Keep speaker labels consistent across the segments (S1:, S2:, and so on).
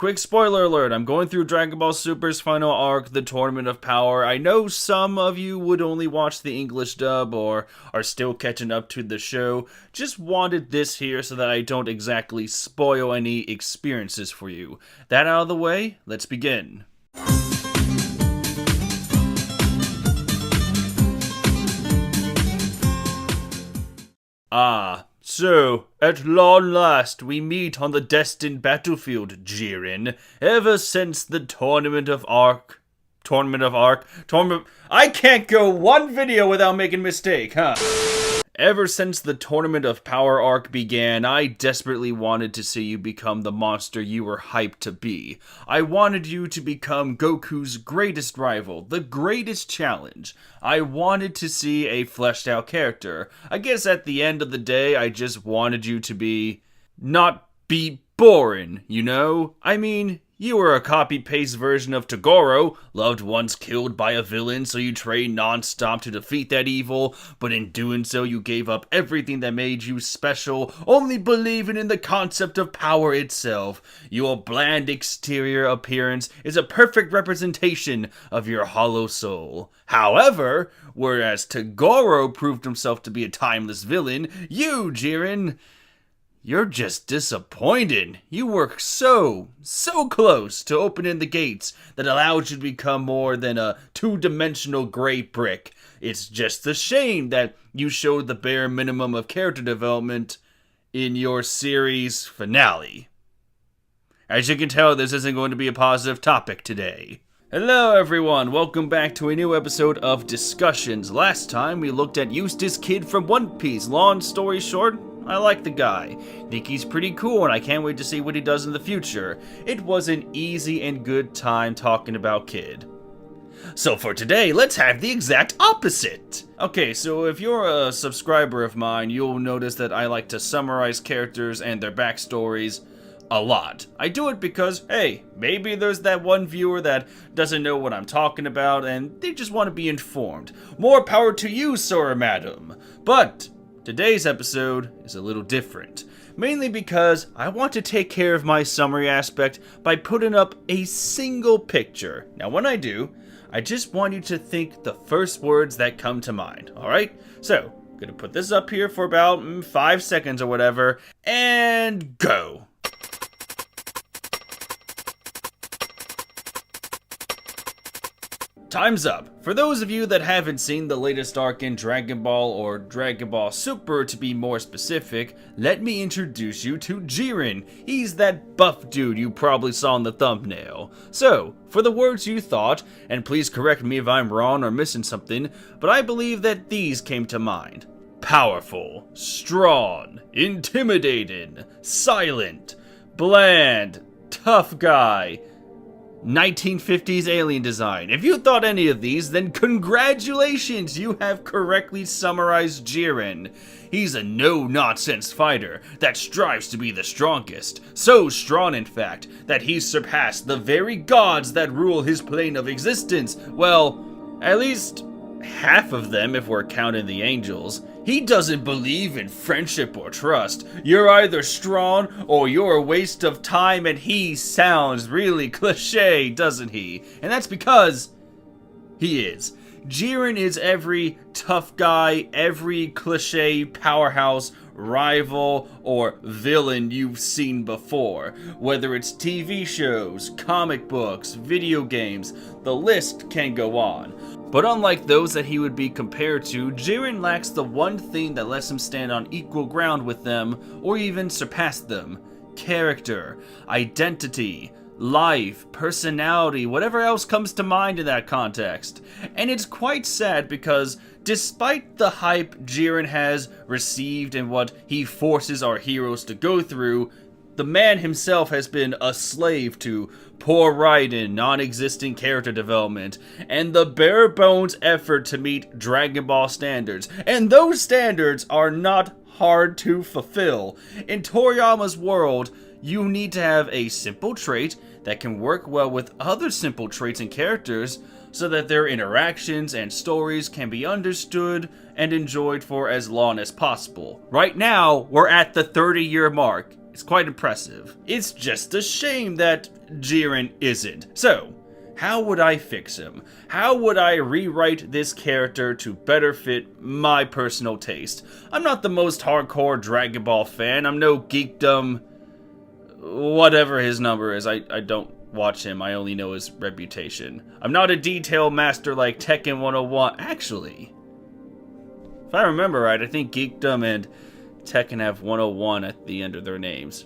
S1: quick spoiler alert, I'm going through Dragon Ball Super's final arc, the Tournament of Power. I know some of you would only watch the English dub or are still catching up to the show. Just wanted this here so that I don't exactly spoil any experiences for you. That out of the way, let's begin. So, at long last, we meet on the destined battlefield, Jiren. Ever since the Tournament of I can't go one video without making a mistake, huh? Ever since the Tournament of Power arc began, I desperately wanted to see you become the monster you were hyped to be. I wanted you to become Goku's greatest rival, the greatest challenge. I wanted to see a fleshed out character. I guess at the end of the day, I just wanted you to not be boring, you know? I mean, you were a copy-paste version of Toguro, loved ones killed by a villain, so you trained non-stop to defeat that evil, but in doing so you gave up everything that made you special, only believing in the concept of power itself. Your bland exterior appearance is a perfect representation of your hollow soul. However, whereas Toguro proved himself to be a timeless villain, you, Jiren, you're just disappointed. You were so close to opening the gates that allowed you to become more than a two-dimensional gray brick. It's just a shame that you showed the bare minimum of character development in your series finale. As you can tell, this isn't going to be a positive topic today. Hello everyone, welcome back to a new episode of Discussions. Last time we looked at Eustace Kid from One Piece. Long story short, I like the guy. Think he's pretty cool and I can't wait to see what he does in the future. It was an easy and good time talking about Kid. So for today, let's have the exact opposite. Okay, so if you're a subscriber of mine, you'll notice that I like to summarize characters and their backstories a lot. I do it because, hey, maybe there's that one viewer that doesn't know what I'm talking about and they just want to be informed. More power to you, sir or madam. But today's episode is a little different, mainly because I want to take care of my summary aspect by putting up a single picture. Now when I do, I just want you to think the first words that come to mind, alright? So, I'm gonna put this up here for about 5 seconds or whatever, and go! Time's up. For those of you that haven't seen the latest arc in Dragon Ball, or Dragon Ball Super to be more specific, let me introduce you to Jiren. He's that buff dude you probably saw in the thumbnail. So, for the words you thought, and please correct me if I'm wrong or missing something, but I believe that these came to mind. Powerful, strong, intimidating, silent, bland, tough guy, 1950s alien design. If you thought any of these, then congratulations, you have correctly summarized Jiren. He's a no-nonsense fighter that strives to be the strongest. So strong, in fact, that he's surpassed the very gods that rule his plane of existence. Well, at least half of them if we're counting the angels. He doesn't believe in friendship or trust. You're either strong or you're a waste of time, and he sounds really cliche, doesn't he? And that's because he is. Jiren is every tough guy, every cliche powerhouse rival or villain you've seen before. Whether it's TV shows, comic books, video games, the list can go on. But unlike those that he would be compared to, Jiren lacks the one thing that lets him stand on equal ground with them, or even surpass them. Character, identity, life, personality, whatever else comes to mind in that context. And it's quite sad because despite the hype Jiren has received and what he forces our heroes to go through, the man himself has been a slave to poor writing, non-existent character development, and the bare-bones effort to meet Dragon Ball standards. And those standards are not hard to fulfill. In Toriyama's world, you need to have a simple trait that can work well with other simple traits and characters so that their interactions and stories can be understood and enjoyed for as long as possible. Right now, we're at the 30-year mark. It's quite impressive. It's just a shame that Jiren isn't. So, how would I fix him? How would I rewrite this character to better fit my personal taste? I'm not the most hardcore Dragon Ball fan. I'm no geekdom, whatever his number is. I don't watch him. I only know his reputation. I'm not a detail master like Tekken 101. Actually, if I remember right, I think Geekdom and Tekken have 101 at the end of their names.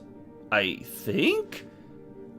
S1: I think?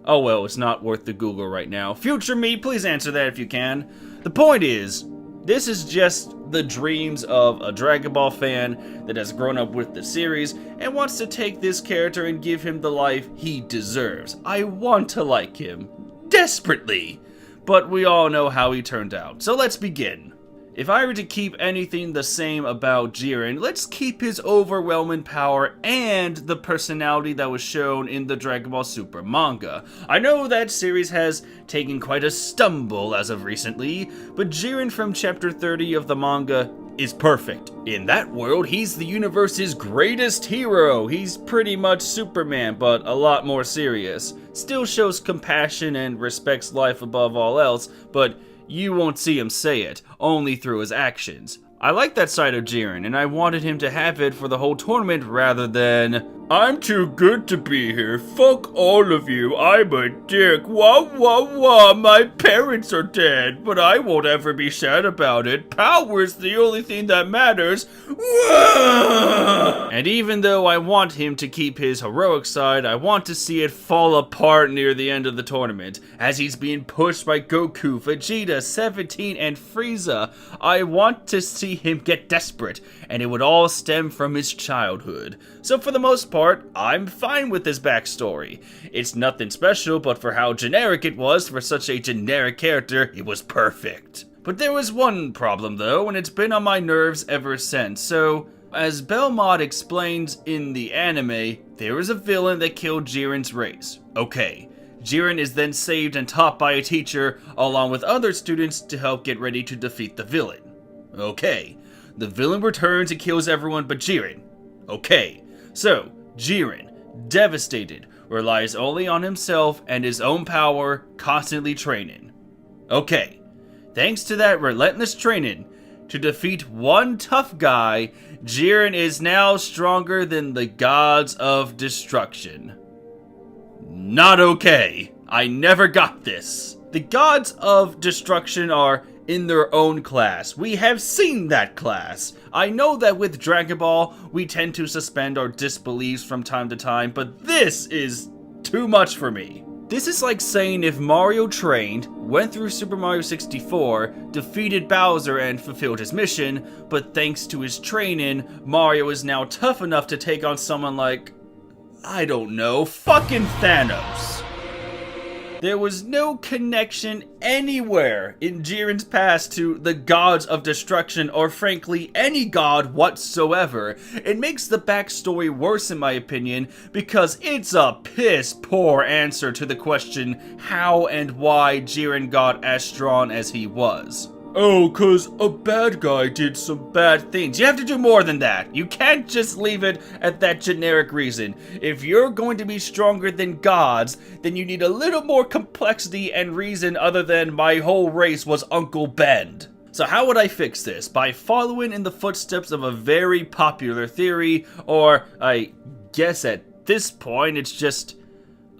S1: Oh well, it's not worth the Google right now. Future me, please answer that if you can. The point is, this is just the dreams of a Dragon Ball fan that has grown up with the series and wants to take this character and give him the life he deserves. I want to like him. Desperately. But we all know how he turned out. So let's begin. If I were to keep anything the same about Jiren, let's keep his overwhelming power and the personality that was shown in the Dragon Ball Super manga. I know that series has taken quite a stumble as of recently, but Jiren from chapter 30 of the manga is perfect. In that world, he's the universe's greatest hero. He's pretty much Superman, but a lot more serious. Still shows compassion and respects life above all else, but you won't see him say it, only through his actions. I like that side of Jiren, and I wanted him to have it for the whole tournament rather than, "I'm too good to be here, fuck all of you, I'm a dick, wah wah wah, my parents are dead, but I won't ever be sad about it, power's the only thing that matters, wah!" And even though I want him to keep his heroic side, I want to see it fall apart near the end of the tournament, as he's being pushed by Goku, Vegeta, 17, and Frieza. I want to see him get desperate, and it would all stem from his childhood. So for the most part, I'm fine with this backstory. It's nothing special, but for how generic it was for such a generic character, it was perfect. But there was one problem though, and it's been on my nerves ever since. So, as Belmont explains in the anime, there is a villain that killed Jiren's race. Okay. Jiren is then saved and taught by a teacher, along with other students to help get ready to defeat the villain. Okay. The villain returns and kills everyone but Jiren. Okay. So, Jiren, devastated, relies only on himself and his own power, constantly training. Okay. Thanks to that relentless training, to defeat one tough guy, Jiren is now stronger than the gods of destruction. Not okay. I never got this. The gods of destruction are in their own class. We have seen that class. I know that with Dragon Ball, we tend to suspend our disbeliefs from time to time, but this is too much for me. This is like saying if Mario trained, went through Super Mario 64, defeated Bowser and fulfilled his mission, but thanks to his training, Mario is now tough enough to take on someone like, I don't know, fucking Thanos. There was no connection anywhere in Jiren's past to the gods of destruction or frankly any god whatsoever. It makes the backstory worse in my opinion because it's a piss poor answer to the question how and why Jiren got as strong as he was. Oh, cause a bad guy did some bad things. You have to do more than that. You can't just leave it at that generic reason. If you're going to be stronger than gods, then you need a little more complexity and reason other than my whole race was Uncle Ben. So how would I fix this? By following in the footsteps of a very popular theory, or I guess at this point it's just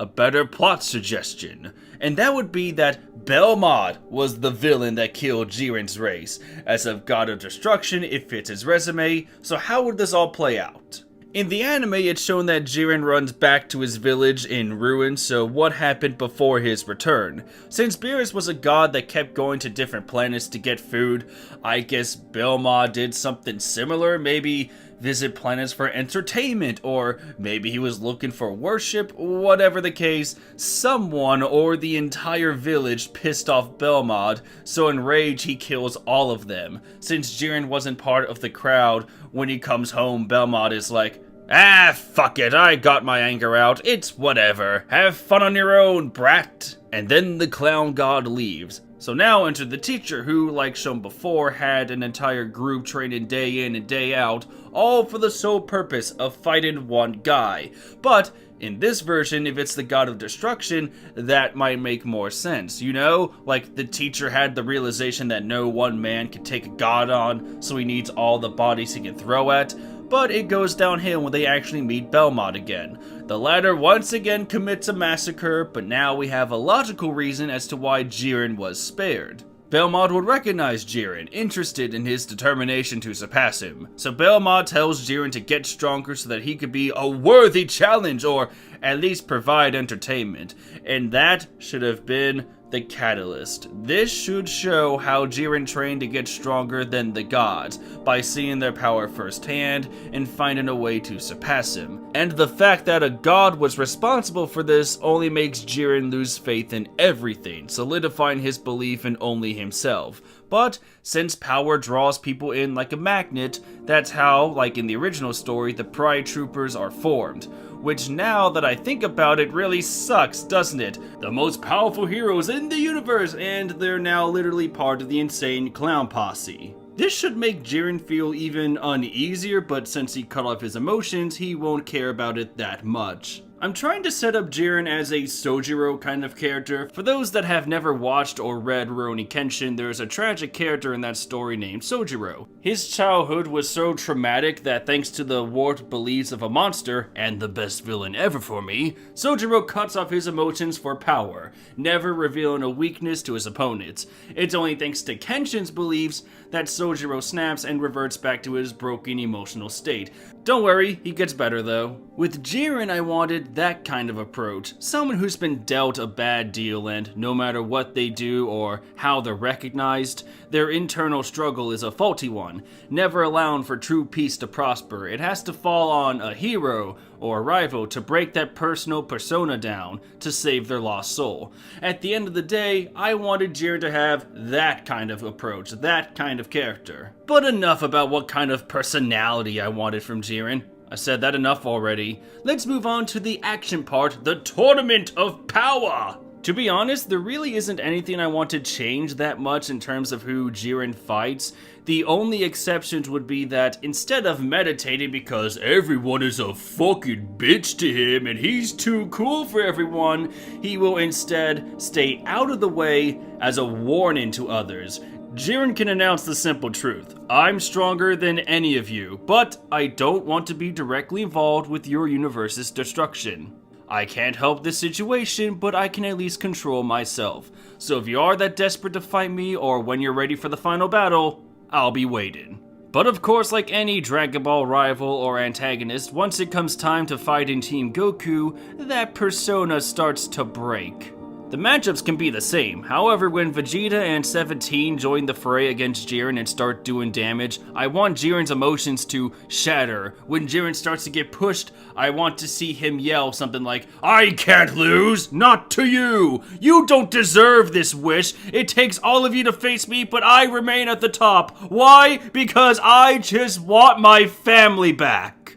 S1: a better plot suggestion. And that would be that Belmont was the villain that killed Jiren's race. As a god of destruction, it fits his resume, so how would this all play out? In the anime, it's shown that Jiren runs back to his village in ruins, so what happened before his return? Since Beerus was a god that kept going to different planets to get food, I guess Belmont did something similar, maybe visit planets for entertainment, or maybe he was looking for worship. Whatever the case, someone or the entire village pissed off Belmont, so enraged he kills all of them. Since Jiren wasn't part of the crowd, when he comes home, Belmont is like, "Ah, fuck it, I got my anger out, it's whatever, have fun on your own, brat." And then the clown god leaves. So now enter the teacher who, like shown before, had an entire group training day in and day out, all for the sole purpose of fighting one guy. But In this version, if it's the god of destruction, that might make more sense, you know? Like, the teacher had the realization that no one man can take a god on, so he needs all the bodies he can throw at, but it goes downhill when they actually meet Belmont again. The latter once again commits a massacre, but now we have a logical reason as to why Jiren was spared. Belmont would recognize Jiren, interested in his determination to surpass him. So Belmont tells Jiren to get stronger so that he could be a worthy challenge, or at least provide entertainment. And that should have been the catalyst. This should show how Jiren trained to get stronger than the gods, by seeing their power firsthand and finding a way to surpass him. And the fact that a god was responsible for this only makes Jiren lose faith in everything, solidifying his belief in only himself. But since power draws people in like a magnet, that's how, like in the original story, the Pride Troopers are formed. Which, now that I think about it, really sucks, doesn't it? The most powerful heroes in the universe, and they're now literally part of the insane clown posse. This should make Jiren feel even uneasier, but since he cut off his emotions, he won't care about it that much. I'm trying to set up Jiren as a Sojiro kind of character. For those that have never watched or read Rurouni Kenshin, there's a tragic character in that story named Sojiro. His childhood was so traumatic that thanks to the warped beliefs of a monster, and the best villain ever for me, Sojiro cuts off his emotions for power, never revealing a weakness to his opponents. It's only thanks to Kenshin's beliefs that Sojiro snaps and reverts back to his broken emotional state. Don't worry, he gets better though. With Jiren, I wanted that kind of approach. Someone who's been dealt a bad deal, and no matter what they do or how they're recognized, their internal struggle is a faulty one, never allowing for true peace to prosper. It has to fall on a hero or a rival to break that personal persona down to save their lost soul. At the end of the day, I wanted Jiren to have that kind of approach, that kind of character. But enough about what kind of personality I wanted from Jiren. I said that enough already. Let's move on to the action part, the Tournament of Power! To be honest, there really isn't anything I want to change that much in terms of who Jiren fights. The only exceptions would be that instead of meditating because everyone is a fucking bitch to him and he's too cool for everyone, he will instead stay out of the way as a warning to others. Jiren can announce the simple truth. I'm stronger than any of you, but I don't want to be directly involved with your universe's destruction. I can't help this situation, but I can at least control myself. So if you are that desperate to fight me, or when you're ready for the final battle, I'll be waiting. But of course, like any Dragon Ball rival or antagonist, once it comes time to fight in Team Goku, that persona starts to break. The matchups can be the same, however when Vegeta and 17 join the fray against Jiren and start doing damage, I want Jiren's emotions to shatter. When Jiren starts to get pushed, I want to see him yell something like, "I can't lose! Not to you! You don't deserve this wish! It takes all of you to face me, but I remain at the top! Why? Because I just want my family back!"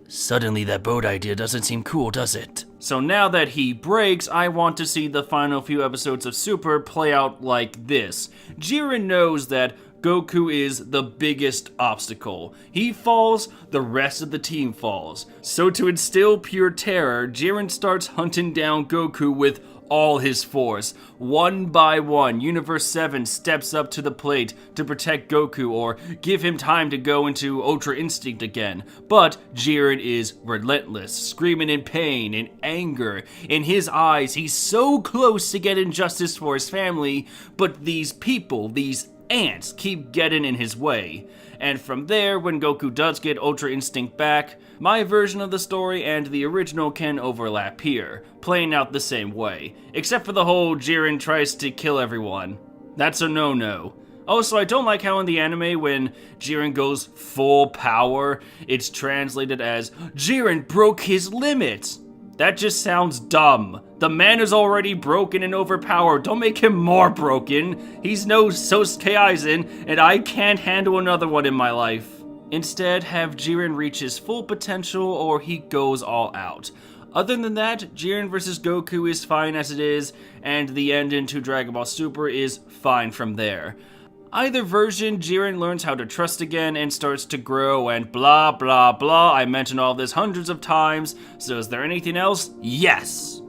S1: Suddenly that boat idea doesn't seem cool, does it? So now that he breaks, I want to see the final few episodes of Super play out like this. Jiren knows that Goku is the biggest obstacle. He falls, the rest of the team falls. So to instill pure terror, Jiren starts hunting down Goku with all his force. One by one, Universe 7 steps up to the plate to protect Goku or give him time to go into Ultra Instinct again. But Jiren is relentless, screaming in pain and anger. In his eyes, he's so close to getting justice for his family, but these people, these ants, keep getting in his way. And from there, when Goku does get Ultra Instinct back, my version of the story and the original can overlap here, playing out the same way. Except for the whole Jiren tries to kill everyone. That's a no-no. Also, I don't like how in the anime, when Jiren goes full power, it's translated as, "Jiren broke his limits." That just sounds dumb. The man is already broken and overpowered. Don't make him more broken. He's no Sosuke Aizen, and I can't handle another one in my life. Instead, have Jiren reach his full potential or he goes all out. Other than that, Jiren vs. Goku is fine as it is, and the end into Dragon Ball Super is fine from there. Either version, Jiren learns how to trust again and starts to grow and blah blah blah. I mentioned all this hundreds of times, so is there anything else? Yes!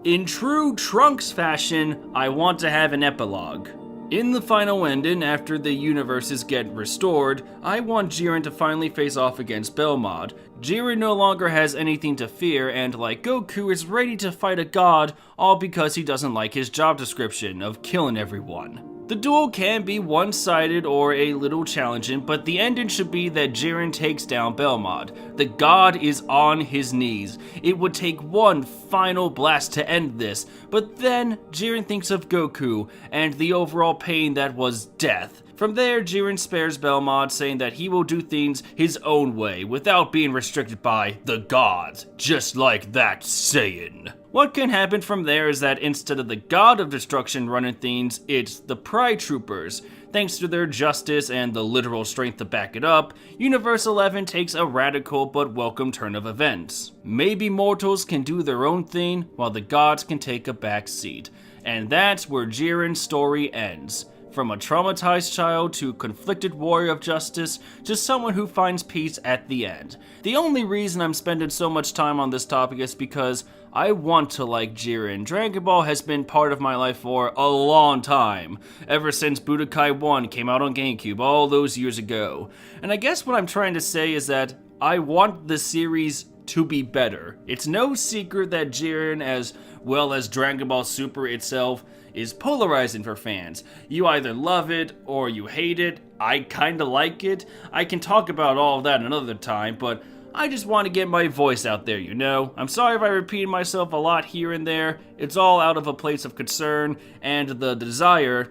S1: In true Trunks fashion, I want to have an epilogue. In the final ending, after the universes get restored, I want Jiren to finally face off against Belmod. Jiren no longer has anything to fear and, like Goku, is ready to fight a god, all because he doesn't like his job description of killing everyone. The duel can be one-sided or a little challenging, but the ending should be that Jiren takes down Belmod. The god is on his knees. It would take one final blast to end this, but then Jiren thinks of Goku and the overall pain that was death. From there, Jiren spares Belmod, saying that he will do things his own way without being restricted by the gods, just like that saying. What can happen from there is that instead of the god of destruction running things, it's the Pride Troopers. Thanks to their justice and the literal strength to back it up, Universe 11 takes a radical but welcome turn of events. Maybe mortals can do their own thing, while the gods can take a back seat. And that's where Jiren's story ends. From a traumatized child to conflicted warrior of justice to someone who finds peace at the end. The only reason I'm spending so much time on this topic is because I want to like Jiren. Dragon Ball has been part of my life for a long time, ever since Budokai 1 came out on GameCube all those years ago. And I guess what I'm trying to say is that I want the series to be better. It's no secret that Jiren, as well as Dragon Ball Super itself, is polarizing for fans. You either love it or you hate it. I kinda like it. I can talk about all of that another time, but I just want to get my voice out there, you know? I'm sorry if I repeat myself a lot here and there. It's all out of a place of concern and the desire?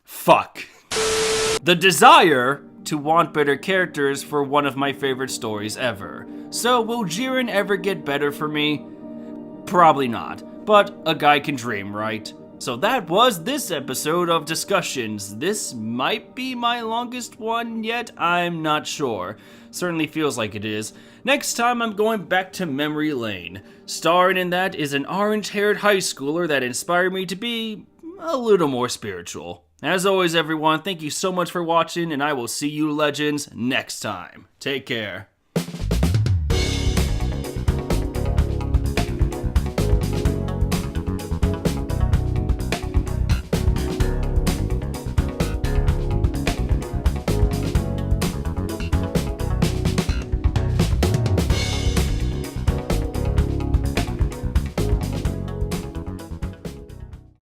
S1: Fuck. The desire to want better characters for one of my favorite stories ever. So will Jiren ever get better for me? Probably not, but a guy can dream, right? So that was this episode of Discussions. This might be my longest one yet, I'm not sure. Certainly feels like it is. Next time I'm going back to memory lane. Starring in that is an orange-haired high schooler that inspired me to be a little more spiritual. As always everyone, thank you so much for watching and I will see you legends next time. Take care.